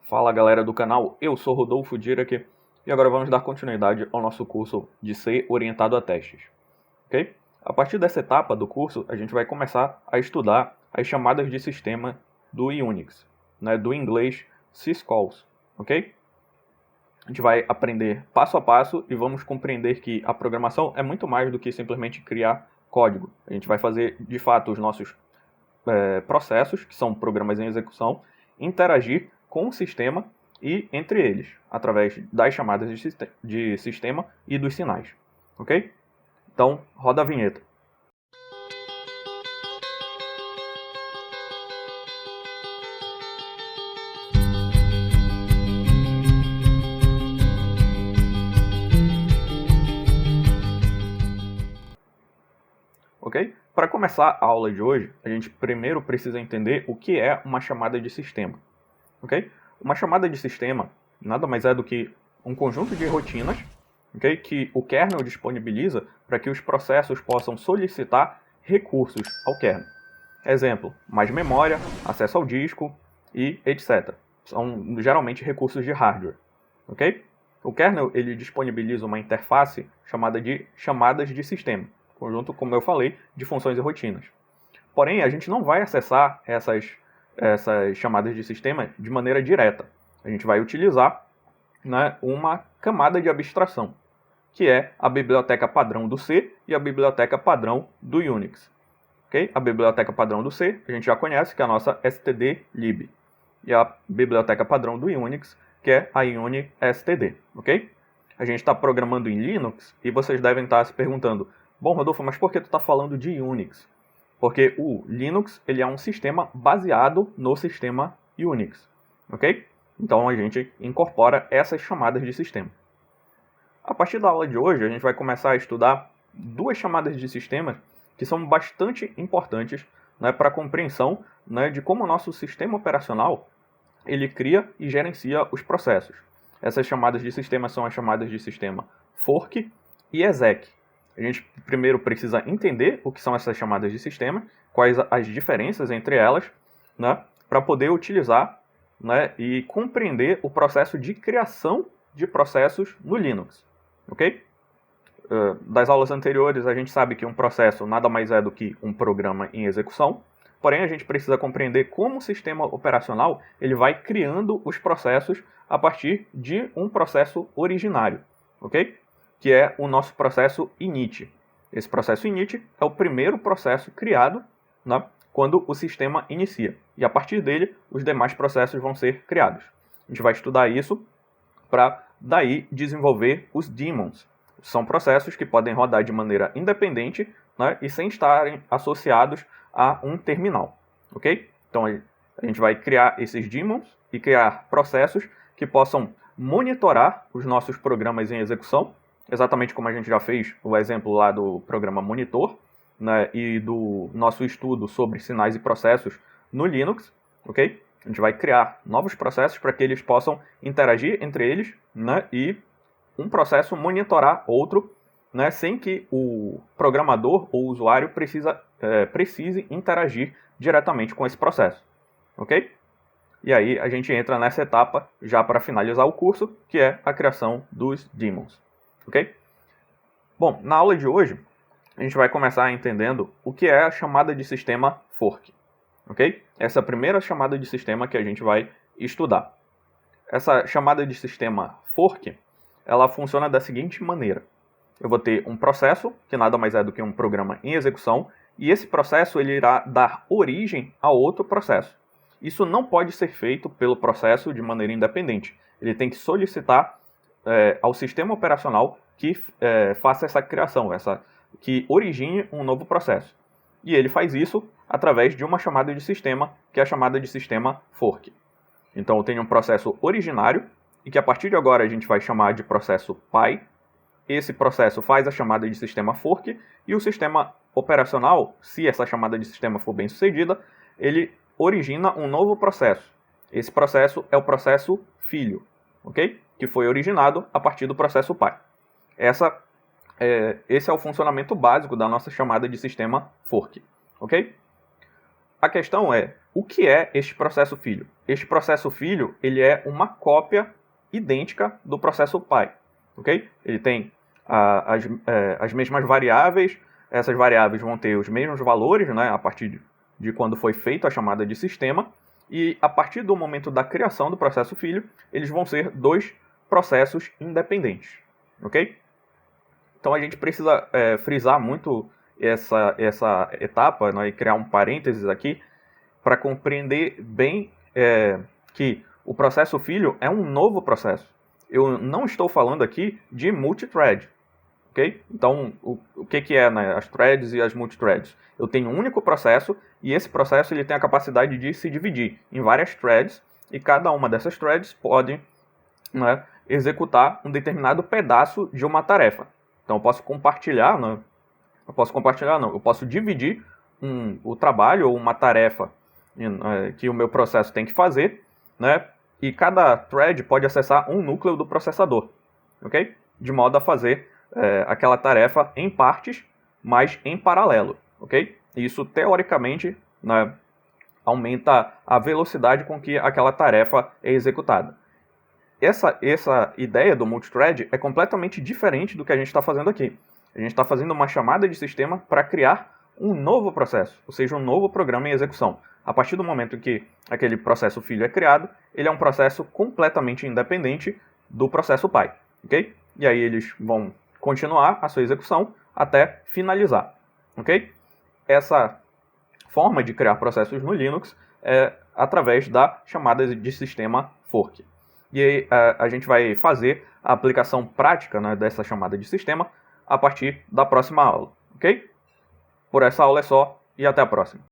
Fala galera do canal, eu sou Rodolfo Dirac e agora vamos dar continuidade ao nosso curso de C orientado a testes. Ok? A partir dessa etapa do curso, a gente vai começar a estudar as chamadas de sistema do Unix, do inglês syscalls. Ok? A gente vai aprender passo a passo e vamos compreender que a programação é muito mais do que simplesmente criar código. A gente vai fazer de fato os nossos processos, que são programas em execução, interagir com o sistema e entre eles, através das chamadas de sistema e dos sinais. Ok? Então, roda a vinheta. Ok? Para começar a aula de hoje, a gente primeiro precisa entender o que é uma chamada de sistema. Okay? Uma chamada de sistema nada mais é do que um conjunto de rotinas, okay, que o kernel disponibiliza para que os processos possam solicitar recursos ao kernel. Exemplo, mais memória, acesso ao disco e etc. São geralmente recursos de hardware. Okay? O kernel ele disponibiliza uma interface chamada de chamadas de sistema, conjunto, como eu falei, de funções e rotinas. Porém, a gente não vai acessar essas chamadas de sistema de maneira direta. A gente vai utilizar uma camada de abstração, que é a biblioteca padrão do C e a biblioteca padrão do Unix. Okay? A biblioteca padrão do C a gente já conhece, que é a nossa stdlib. E a biblioteca padrão do Unix, que é a unistd. Okay? A gente está programando em Linux e vocês devem estar se perguntando: bom, Rodolfo, mas por que tu está falando de Unix? Porque o Linux ele é um sistema baseado no sistema Unix. Ok? Então a gente incorpora essas chamadas de sistema. A partir da aula de hoje, a gente vai começar a estudar duas chamadas de sistema que são bastante importantes para a compreensão de como o nosso sistema operacional ele cria e gerencia os processos. Essas chamadas de sistema são as chamadas de sistema fork e exec. A gente primeiro precisa entender o que são essas chamadas de sistema, quais as diferenças entre elas, para poder utilizar e compreender o processo de criação de processos no Linux. Ok? Das aulas anteriores, a gente sabe que um processo nada mais é do que um programa em execução, porém a gente precisa compreender como o sistema operacional ele vai criando os processos a partir de um processo originário. Ok? Que é o nosso processo init. Esse processo init é o primeiro processo criado quando o sistema inicia. E a partir dele, os demais processos vão ser criados. A gente vai estudar isso para daí desenvolver os daemons. São processos que podem rodar de maneira independente e sem estarem associados a um terminal. Ok? Então a gente vai criar esses daemons e criar processos que possam monitorar os nossos programas em execução, exatamente como a gente já fez o exemplo lá do programa Monitor, e do nosso estudo sobre sinais e processos no Linux, ok? A gente vai criar novos processos para que eles possam interagir entre eles, e um processo monitorar outro, sem que o programador ou o usuário precise interagir diretamente com esse processo, ok? E aí a gente entra nessa etapa já para finalizar o curso, que é a criação dos daemons. Ok? Bom, na aula de hoje, a gente vai começar entendendo o que é a chamada de sistema fork. Ok? Essa é a primeira chamada de sistema que a gente vai estudar. Essa chamada de sistema fork, ela funciona da seguinte maneira. Eu vou ter um processo, que nada mais é do que um programa em execução, e esse processo ele irá dar origem a outro processo. Isso não pode ser feito pelo processo de maneira independente. Ele tem que solicitar ao sistema operacional que faça essa criação, que origine um novo processo. E ele faz isso através de uma chamada de sistema, que é a chamada de sistema fork. Então eu tenho um processo originário, e que a partir de agora a gente vai chamar de processo pai. Esse processo faz a chamada de sistema fork, e o sistema operacional, se essa chamada de sistema for bem sucedida, ele origina um novo processo. Esse processo é o processo filho, ok? Que foi originado a partir do processo pai. Esse é o funcionamento básico da nossa chamada de sistema fork, ok? A questão é, o que é este processo filho? este processo filho ele é uma cópia idêntica do processo pai, ok? Ele tem as mesmas variáveis, essas variáveis vão ter os mesmos valores, né, a partir de quando foi feita a chamada de sistema, e a partir do momento da criação do processo filho, eles vão ser dois processos independentes, ok? Então a gente precisa frisar muito essa etapa, né, e criar um parênteses aqui para compreender bem que o processo filho é um novo processo. Eu não estou falando aqui de multithread, ok? Então, o que é, né, as threads e as multithreads? Eu tenho um único processo e esse processo ele tem a capacidade de se dividir em várias threads e cada uma dessas threads pode, né, executar um determinado pedaço de uma tarefa. Então, eu posso compartilhar, né? Eu posso dividir o trabalho ou uma tarefa que o meu processo tem que fazer, né? E cada thread pode acessar um núcleo do processador, ok? De modo a fazer aquela tarefa em partes, mas em paralelo, ok? Isso, teoricamente, né, aumenta a velocidade com que aquela tarefa é executada. Essa ideia do multithread é completamente diferente do que a gente está fazendo aqui. A gente está fazendo uma chamada de sistema para criar um novo processo, ou seja, um novo programa em execução. A partir do momento em que aquele processo filho é criado, ele é um processo completamente independente do processo pai, ok? E aí eles vão continuar a sua execução até finalizar, ok? Essa forma de criar processos no Linux é através da chamada de sistema fork. E aí a gente vai fazer a aplicação prática, né, dessa chamada de sistema a partir da próxima aula, ok? Por essa aula é só e até a próxima.